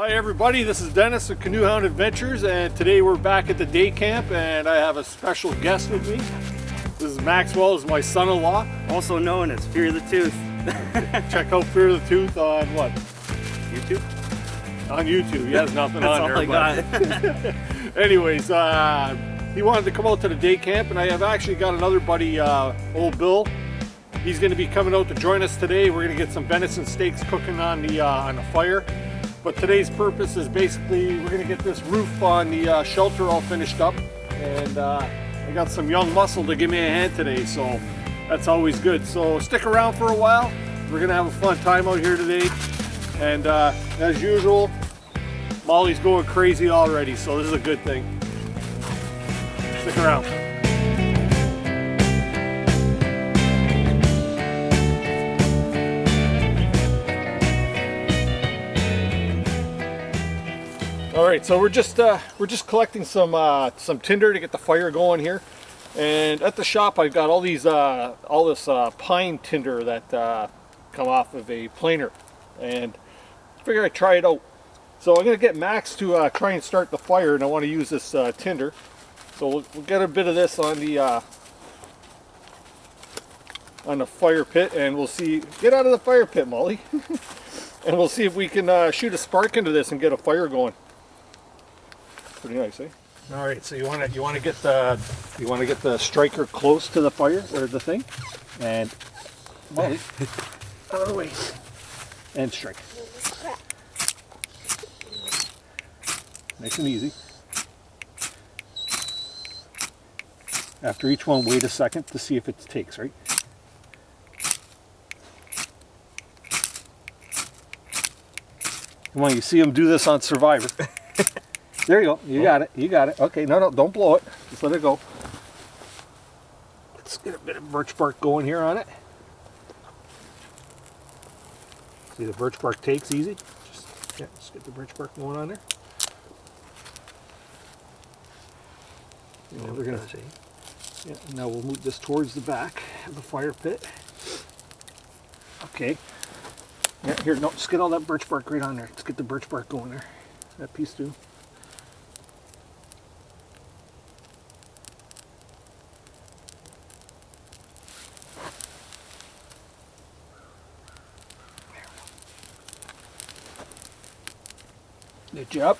Hi everybody, this is Dennis of Canoehound Adventures, and today we're back at the day camp and I have a special guest with me. This is Maxwell, is my son-in-law. Also known as Fear the Tooth. Check out Fear the Tooth on what? YouTube? On YouTube, he has nothing That's on all there. I got. Anyways, he wanted to come out to the day camp, and I have actually got another buddy, old Bill. He's going to be coming out to join us today. We're going to get some venison steaks cooking on the fire. But today's purpose is basically we're going to get this roof on the shelter all finished up, and I got some young muscle to give me a hand today, so that's always good. So stick around for a while. We're going to have a fun time out here today, and as usual, Molly's going crazy already, so this is a good thing. Stick around. All right, so we're just collecting some tinder to get the fire going here, and at the shop I've got all these all this pine tinder that come off of a planer, and I figured I'd try it out. So I'm gonna get Max to try and start the fire, and I want to use this tinder. So we'll get a bit of this on the fire pit, and we'll see. Get out of the fire pit, Molly, and we'll see if we can shoot a spark into this and get a fire going. Pretty nice, eh? All right, so you want to get the striker close to the fire or the thing, and Molly, out of the way, and strike. Nice and easy. After each one, wait a second to see if it takes, right? Come on, you see him do this on Survivor. There you go. You got it. You got it. Okay, no, don't blow it. Just let it go. Let's get a bit of birch bark going here on it. See, the birch bark takes easy. Just get the birch bark going on there. And we're gonna see. Yeah. Now we'll move this towards the back of the fire pit. Okay. Yeah. Here, no, just get all that birch bark right on there. Let's get the birch bark going there. That piece too. Good job.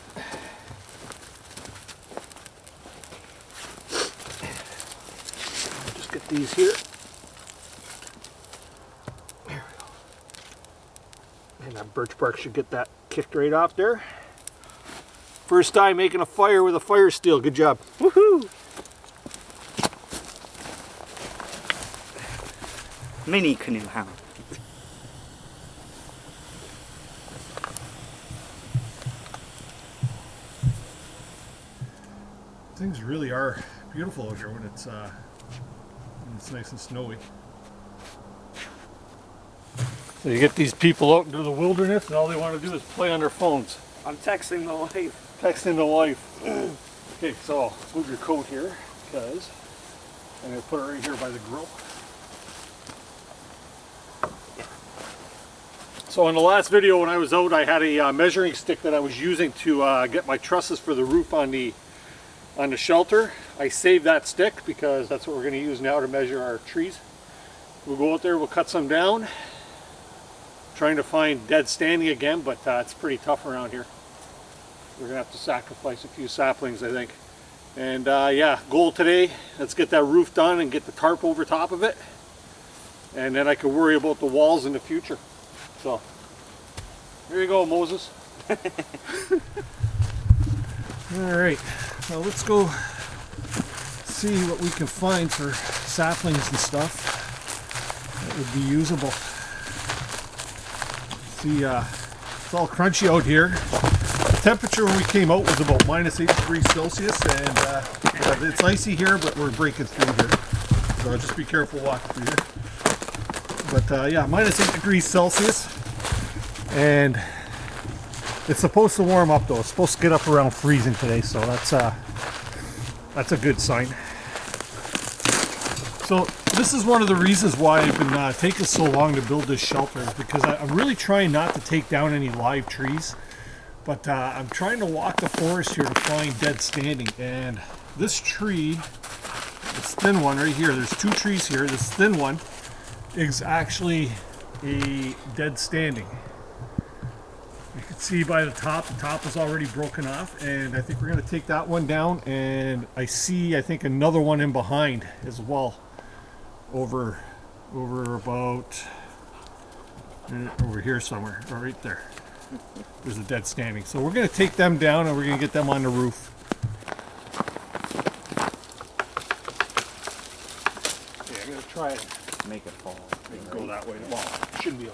Just get these here. There we go. And that birch bark should get that kicked right off there. First time making a fire with a fire steel. Good job. Woohoo! Mini Canoehound. Things really are beautiful out here when it's nice and snowy. So you get these people out into the wilderness and all they want to do is play on their phones. I'm texting the wife. Texting the wife. Okay, so move your coat here because I'm going to put it right here by the grill. So in the last video when I was out, I had a measuring stick that I was using to get my trusses for the roof on the shelter. I saved that stick because that's what we're going to use now to measure our trees. We'll go out there, we'll cut some down. Trying to find dead standing again, but it's pretty tough around here. We're going to have to sacrifice a few saplings, I think. And yeah, goal today, let's get that roof done and get the tarp over top of it. And then I can worry about the walls in the future. So, here you go, Moses. Alright, well let's go see what we can find for saplings and stuff that would be usable. See, it's all crunchy out here. The temperature when we came out was about -8°C, and it's icy here, but we're breaking through here. So just be careful walking through here. But yeah, -8°C, and it's supposed to warm up though. It's supposed to get up around freezing today, so that's a good sign. So this is one of the reasons why I've been taking so long to build this shelter, is because I'm really trying not to take down any live trees. But I'm trying to walk the forest here to find dead standing, and this tree, this thin one right here, there's two trees here. This thin one is actually a dead standing. You can see by the top is already broken off, and I think we're going to take that one down, and I think another one in behind as well, over about over here somewhere, or right there. There's a dead standing. So we're going to take them down and we're going to get them on the roof. Yeah, I'm going to try and Make it fall. go that way. Well, it shouldn't be.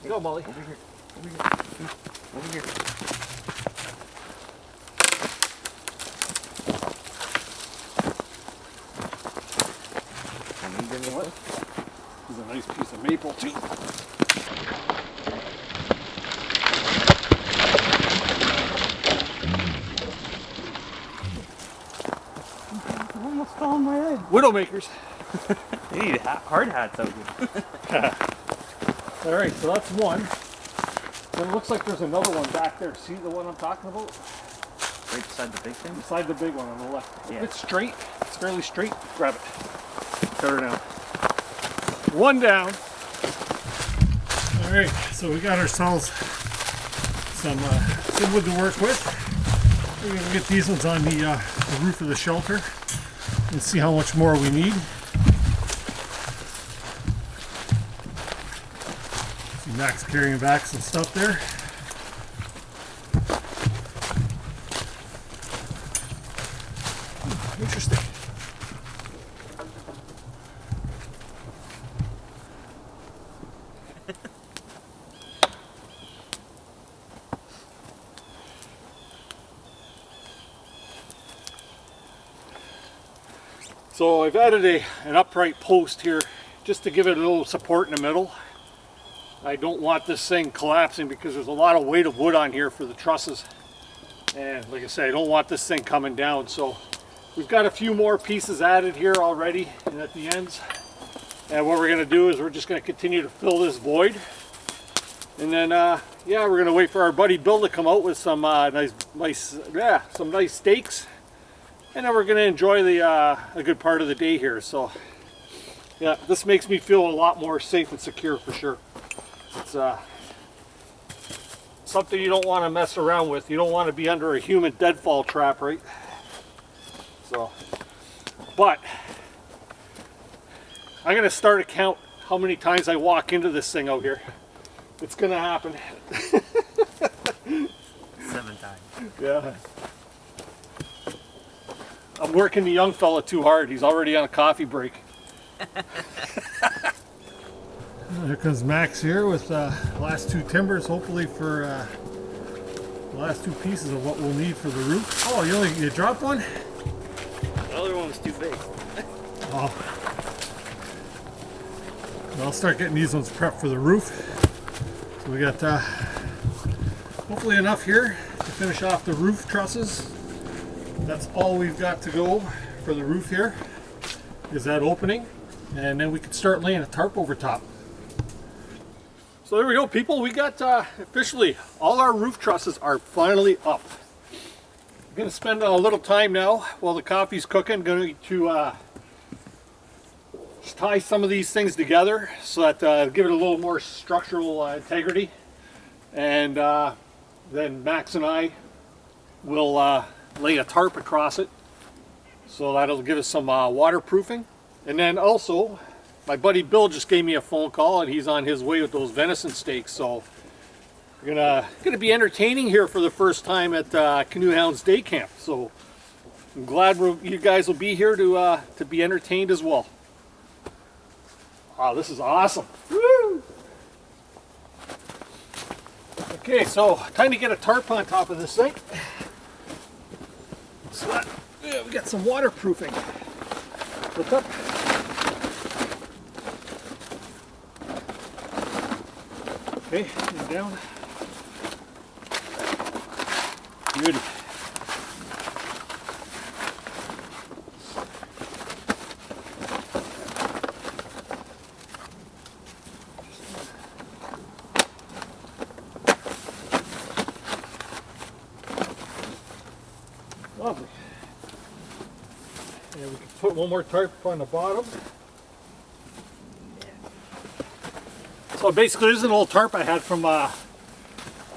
Go, Molly. Over here. Over here. Over here. Can you give me what? This is a nice piece of maple too. I almost fell on my head. Widowmakers. You need hard hats out here. All right, so that's one. Then it looks like there's another one back there. See the one I'm talking about? Right beside the big thing? Beside the big one on the left. Yeah. If it's straight, it's fairly straight, grab it. Cut her down. One down. All right, so we got ourselves some wood to work with. We're gonna get these ones on the roof of the shelter and see how much more we need. See Max carrying back some stuff there. Interesting. So I've added an upright post here just to give it a little support in the middle. I don't want this thing collapsing because there's a lot of weight of wood on here for the trusses. And like I say, I don't want this thing coming down. So we've got a few more pieces added here already and at the ends. And what we're going to do is we're just going to continue to fill this void. And then, yeah, we're going to wait for our buddy Bill to come out with some nice steaks. And then we're going to enjoy a good part of the day here. So, yeah, this makes me feel a lot more safe and secure for sure. It's something you don't want to mess around with. You don't want to be under a human deadfall trap, right? So, but I'm going to start a count how many times I walk into this thing out here. It's going to happen. 7 times. Yeah. I'm working the young fella too hard. He's already on a coffee break. There comes Max here with the last two timbers, hopefully for the last two pieces of what we'll need for the roof. Oh, you dropped one? The other one was too big. Oh. I'll start getting these ones prepped for the roof. So we got hopefully enough here to finish off the roof trusses. That's all we've got to go for the roof here, is that opening, and then we can start laying a tarp over top. So there we go, people. We got officially all our roof trusses are finally up. I'm going to spend a little time now while the coffee's cooking. Going to just tie some of these things together so that give it a little more structural integrity, and then Max and I will lay a tarp across it, so that'll give us some waterproofing. And then also my buddy Bill just gave me a phone call and he's on his way with those venison steaks, so we're gonna be entertaining here for the first time at Canoehound's day camp. So I'm glad you guys will be here to be entertained as well. Wow, this is awesome. Woo! Okay, so time to get a tarp on top of this thing. Yeah, we got some waterproofing. What's up? Okay, and down. Good. Lovely. And we can put one more tarp on the bottom. So basically this is an old tarp I had from the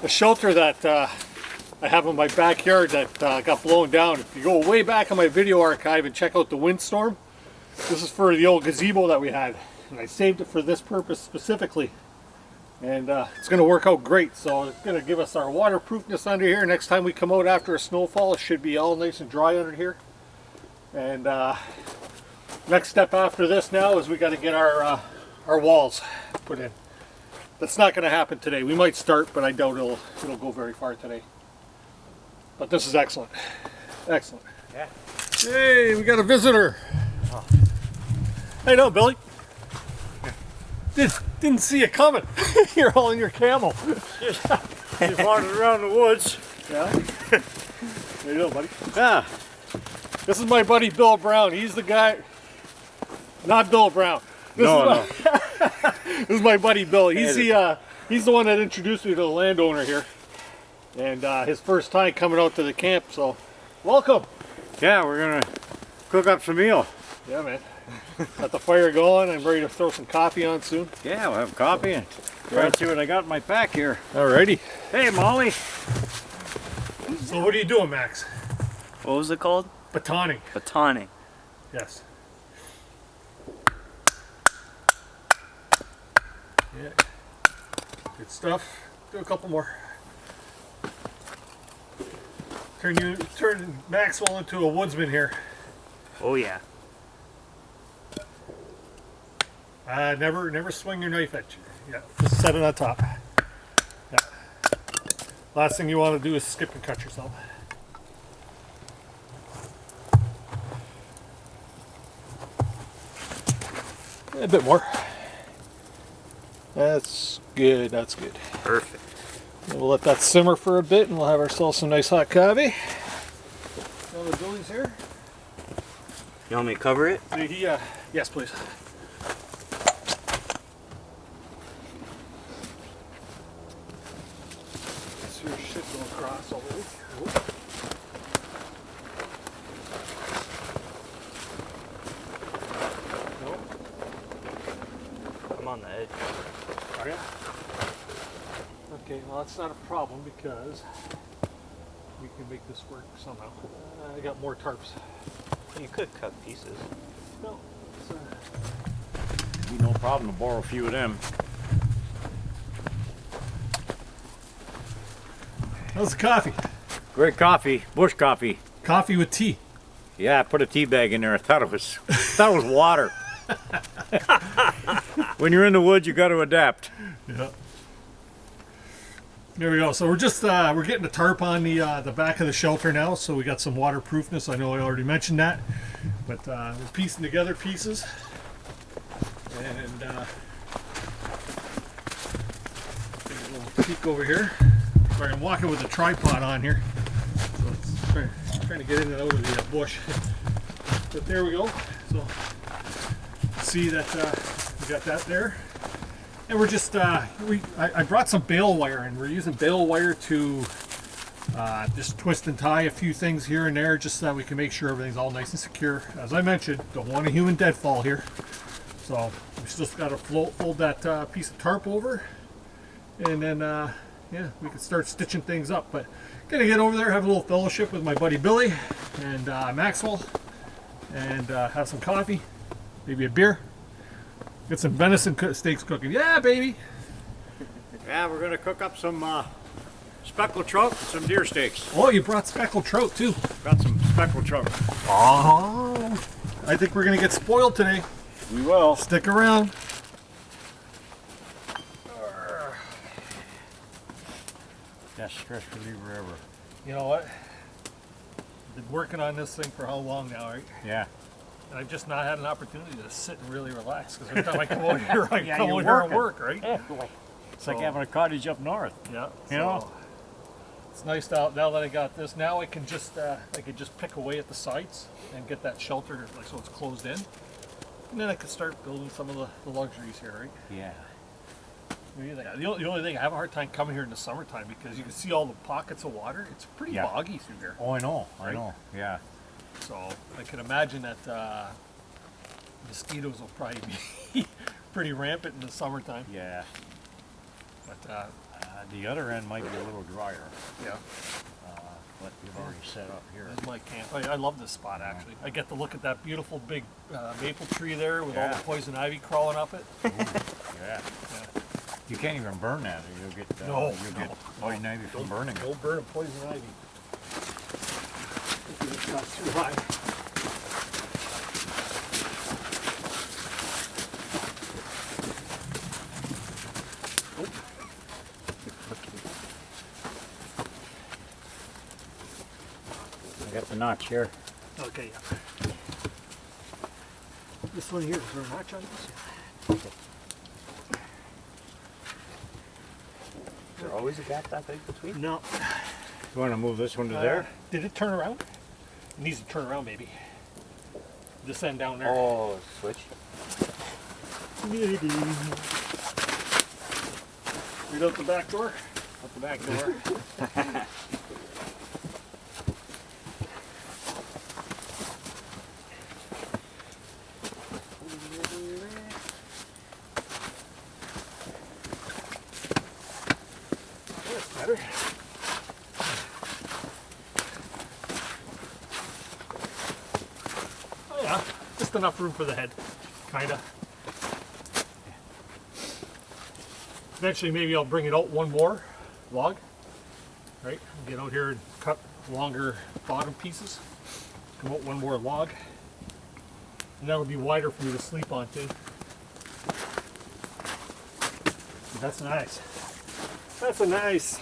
shelter that I have in my backyard that got blown down. If you go way back in my video archive and check out the windstorm, this is for the old gazebo that we had. And I saved it for this purpose specifically. And it's going to work out great. So it's going to give us our waterproofness under here. Next time we come out after a snowfall, it should be all nice and dry under here. And next step after this now is we got to get our walls put in. That's not going to happen today. We might start, but I doubt it'll go very far today. But this is excellent. Excellent. Yeah. Hey, we got a visitor. Oh. How you doing, Billy? Didn't see you coming. You're all in your camel. Just wandered around the woods. Yeah? How you doing, buddy? Yeah. This is my buddy Bill Brown. He's the guy. Not Bill Brown. No. This is my buddy Bill. He's the one that introduced me to the landowner here. And his first time coming out to the camp, so welcome. Yeah, we're gonna cook up some meal. Yeah, man. Got the fire going. I'm ready to throw some coffee on soon. Yeah, we'll have coffee and try and see what I got in my pack here. Alrighty. Hey, Molly. So what are you doing, Max? What was it called? Batoning. Batoning. Yes. Yeah. Good stuff. Do a couple more. Turn Maxwell into a woodsman here. Oh yeah. Never swing your knife at you. Yeah, just set it on top. Yeah. Last thing you want to do is skip and cut yourself. A bit more. That's good. That's good. Perfect. And we'll let that simmer for a bit, and we'll have ourselves some nice hot coffee. Now the Billy's here. You want me to cover it? Yes, please. See your shit go across already. Oop. No? I'm on the edge. Are you? Okay, well that's not a problem because we can make this work somehow. I got more tarps. You could cut pieces. No, it's, Be no problem to borrow a few of them. how's the coffee? Great coffee, bush coffee. Coffee with tea. Yeah, I put a tea bag in there. I thought it was water. When you're in the woods, you got to adapt. Yeah. There we go. So we're just we're getting the tarp on the back of the shelter now, so we got some waterproofness. I know I already mentioned that, but we're piecing together pieces, and take a little peek over here. Sorry, I'm walking with a tripod on here, so it's trying to get in and out of the bush. But there we go. So see that we got that there. And we're just, I brought some bale wire, and we're using bale wire to just twist and tie a few things here and there, just so that we can make sure everything's all nice and secure. As I mentioned, don't want a human deadfall here. So we just got to fold that piece of tarp over, and then, yeah, we can start stitching things up. But gonna get over there, have a little fellowship with my buddy Billy and Maxwell, and have some coffee, maybe a beer. Get some venison steaks cooking. Yeah, baby. Yeah, we're going to cook up some speckled trout and some deer steaks. Oh, you brought speckled trout too. Got some speckled trout. Oh, I think we're going to get spoiled today. We will. Stick around. Best stress reliever ever. You know what? been working on this thing for how long now, right? Yeah. And I've just not had an opportunity to sit and really relax, because every time I come out here, I Yeah, come you're out here and working. work, right? It's like having a cottage up north. Yeah. You know? It's nice now that I got this. Now I can just pick away at the sides and get that shelter, like, so it's closed in. And then I could start building some of the luxuries here, right? Yeah. What do you think? The only thing, I have a hard time coming here in the summertime because you can see all the pockets of water. It's pretty Yeah. boggy through here. Oh, I know. I Right? know. Yeah. So I can imagine that mosquitoes will probably be pretty rampant in the summertime. Yeah. But The other end might be a little drier, yeah, but you've already set up here. this is my camp. I love this spot actually. I get to look at that beautiful big maple tree there with all Yeah. the poison ivy crawling up it. Yeah. Yeah. You can't even burn that, or you'll get No, you'll get no. poison ivy from burning it. Don't burn a poison ivy. It's not too high. I got the notch here. Okay, yeah. This one here, is there a notch on this? Is there always a gap that big between? No. You want to move this one to there? Did it turn around? It needs to turn around, maybe. This end down there. Oh, switch. Right out the back door. Out the back door. That's better. Oh yeah, just enough room for the head, kinda. Eventually maybe I'll bring it out one more log, right? Get out here and cut longer bottom pieces. Come out one more log. And that'll be wider for me to sleep on too. That's nice. That's a nice.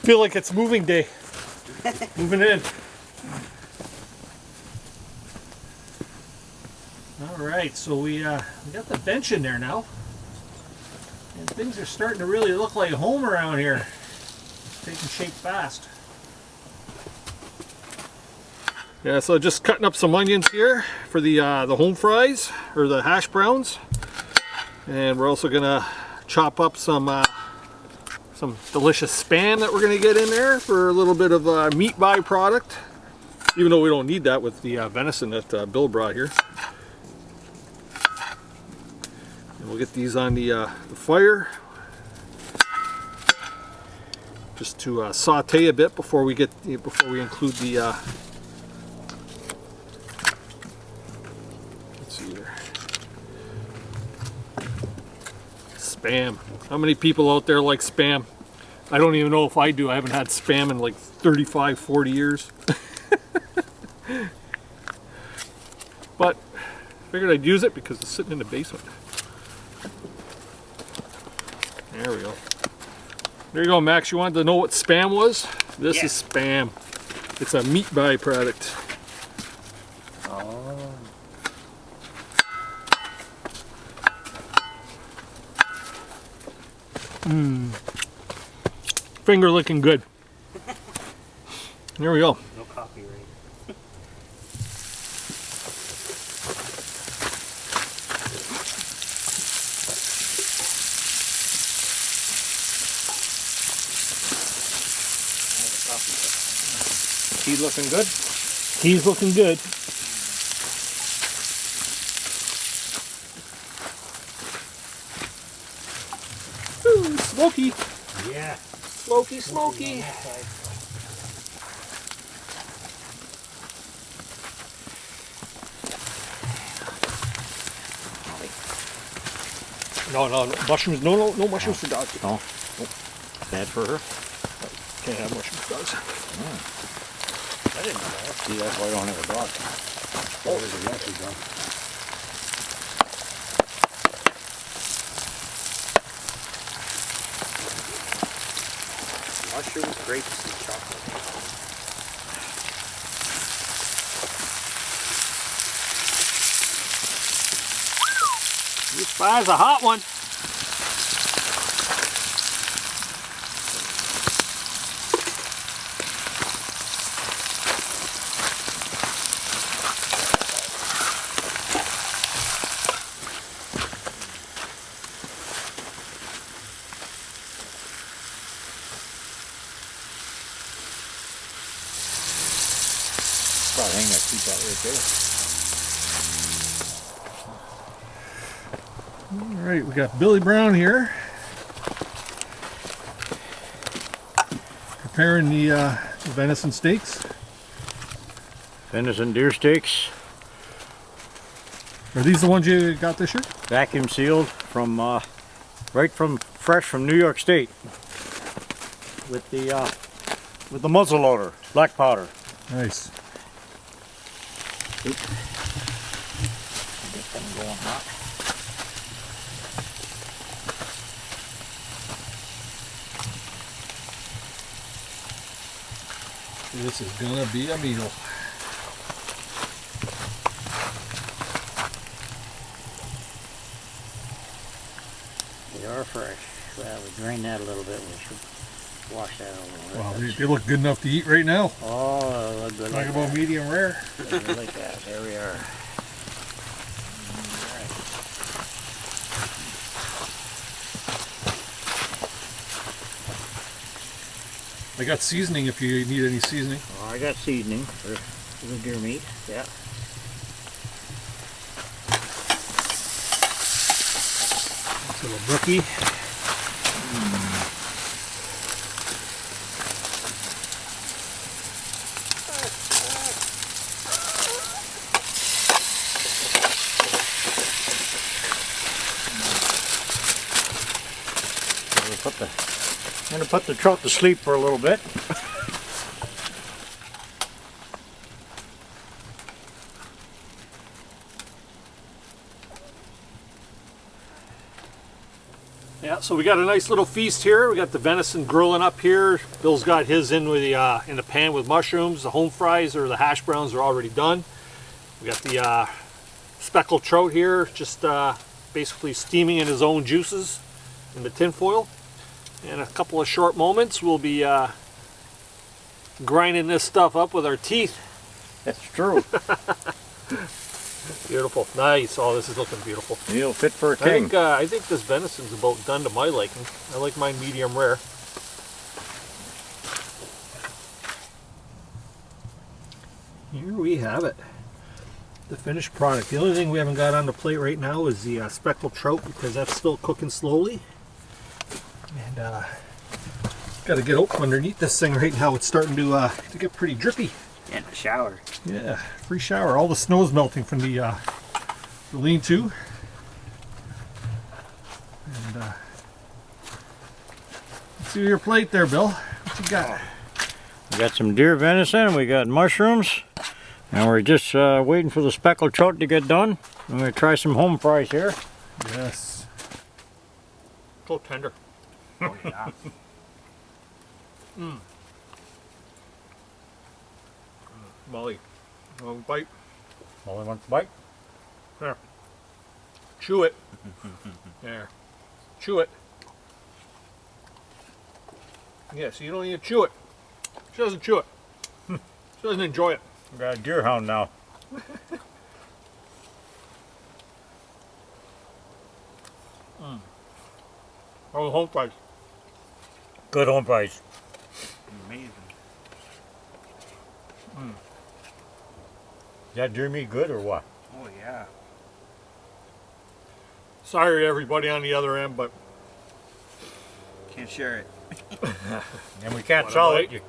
Feel like it's moving day. Moving in. All right, so we got the bench in there now, and things are starting to really look like home around here. It's taking shape fast. Yeah, so just cutting up some onions here for the home fries or the hash browns, and we're also gonna chop up some delicious Spam that we're gonna get in there for a little bit of meat byproduct, even though we don't need that with the venison that Bill brought here. And we'll get these on the fire just to saute a bit before we include the let's see here, Spam. How many people out there like Spam? I don't even know if I do. I haven't had Spam in like 35, 40 years. But figured I'd use it because it's sitting in the basement. There we go. There you go, Max. You wanted to know what Spam was? This is Spam. It's a meat byproduct. Oh. Finger looking good. There we go. No copyright. He's looking good. He's looking good. Ooh, smoky. Yeah. Smoky, smoky. No, mushrooms. No mushrooms for dogs. Oh. Bad for her? Can't have mushrooms for dogs. I didn't know that. See, that's why I don't have a dog. Oh, there's a yankee dog. mushrooms, grapes, and chocolate. This fire's a hot one. Probably hang that, keep that right there. All right, we got Billy Brown here preparing the venison steaks. Venison deer steaks, Are these the ones you got this year? vacuum sealed from fresh from New York State, with the muzzle loader, black powder. Nice. Get them going hot. This is gonna be a meal. They are fresh. Well, we drained that a little bit. We should wash that a little bit. Wow, they look good enough to eat right now. Oh, look good Talk like about that. medium rare. Look good like that. There we are. I got seasoning if you need any seasoning. Oh, I got seasoning for the deer meat. Yeah. It's a little brookie. I'm going to put the trout to sleep for a little bit. Yeah, so we got a nice little feast here. We got the venison grilling up here. Bill's got his in with the in the pan with mushrooms. The home fries or the hash browns are already done. We got the speckled trout here, just basically steaming in his own juices in the tin foil. In a couple of short moments, we'll be grinding this stuff up with our teeth. That's true. Beautiful, nice. Oh, this is looking beautiful. Meal fit for a king. I think this venison's about done to my liking. I like mine medium rare. Here we have it. The finished product. The only thing we haven't got on the plate right now is the speckled trout, because that's still cooking slowly. And got to get up underneath this thing right now. It's starting to get pretty drippy. In the shower. Yeah, free shower. All the snow's melting from the lean-to. And let's see your plate there, Bill. What you got? We got some deer venison, we got mushrooms, and we're just waiting for the speckled trout to get done. I'm going to try some home fries here. Yes. So tender. Oh, yeah. Molly, one bite. Only one bite. There. Chew it. There. Chew it. Yeah, so you don't need to chew it. She doesn't chew it. She doesn't enjoy it. We got a deer hound now. Oh, the home fries. Good home fries. Amazing. Is that deer meat good or what? Oh, yeah. Sorry to everybody on the other end, but Can't share it. And we can't What sell a it.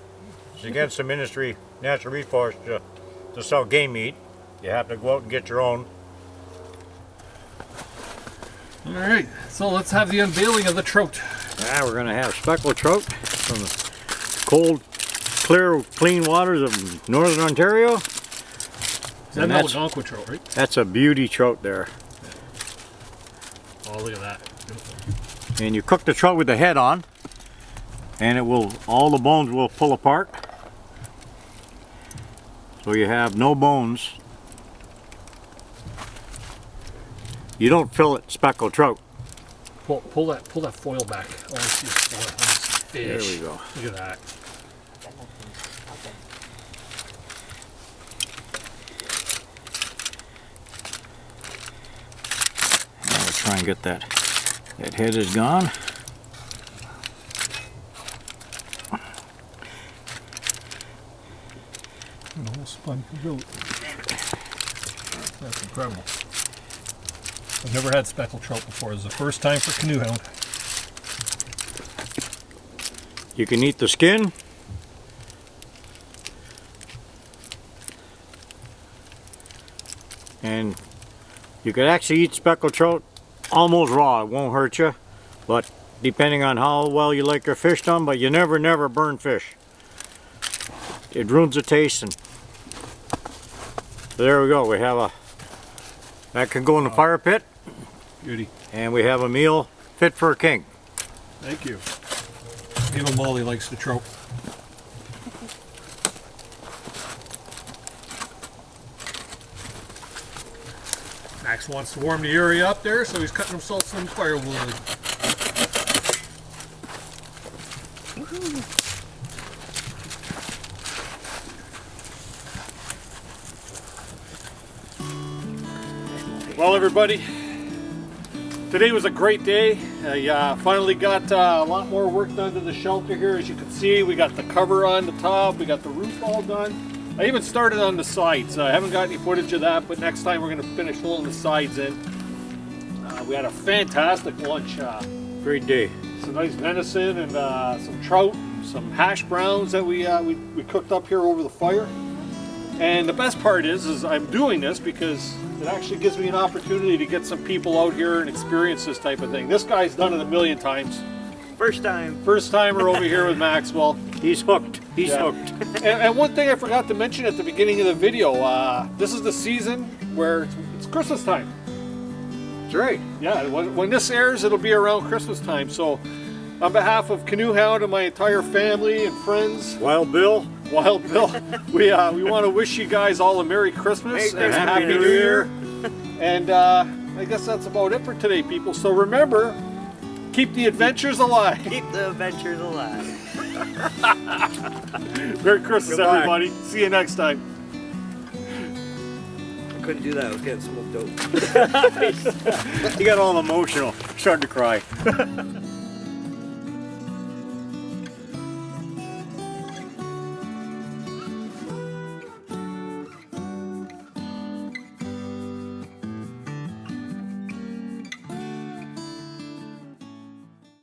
It's against the Ministry of Natural Resources to sell game meat. You have to go out and get your own. all right. So let's have the unveiling of the trout. Yeah, we're going to have speckled trout from the cold, clear, clean waters of northern Ontario. Is that And an that's- Algonquin trout, right? That's a beauty trout there. Oh, look at that. Beautiful. And you cook the trout with the head on. and it will, all the bones will pull apart. So you have no bones. You don't fillet speckled trout. Pull that foil back. I want to see the foil on this fish. There we go. Look at that. Now we'll try and get that head is gone. The whole spun goat. That's incredible. I've never had speckled trout before. This is the first time for Canoehound. You can eat the skin. And you could actually eat speckled trout almost raw. It won't hurt you. But depending on how well you like your fish done, but you never burn fish. It ruins the taste. And there we go. We have a, that can go in the fire pit. Beauty. And we have a meal fit for a king. Thank you. Even Molly likes the trout. Max wants to warm the area up there, so he's cutting himself some firewood. Well, everybody, today was a great day. I finally got a lot more work done to the shelter here. As you can see, we got the cover on the top, we got the roof all done. I even started on the sides. I haven't got any footage of that, but next time we're going to finish pulling the sides in. We had a fantastic lunch. Great day. Some nice venison and some trout, some hash browns that we cooked up here over the fire. And the best part is I'm doing this because it actually gives me an opportunity to get some people out here and experience this type of thing. This guy's done it a million times. First time. First timer over here with Maxwell. He's hooked. He's Yeah. hooked. And one thing I forgot to mention at the beginning of the video, this is the season where it's Christmas time. That's right. Yeah, when this airs, it'll be around Christmas time. So on behalf of Canoehound and my entire family and friends, Wild Bill. Wild Bill, we want to wish you guys all a Merry Christmas and Happy New Year. And I guess that's about it for today, people. So remember, keep the adventures alive. Keep the adventures alive. Merry Christmas, Goodbye. everybody. See you next time. I couldn't do that. I was getting smoked out. He got all emotional. Started to cry.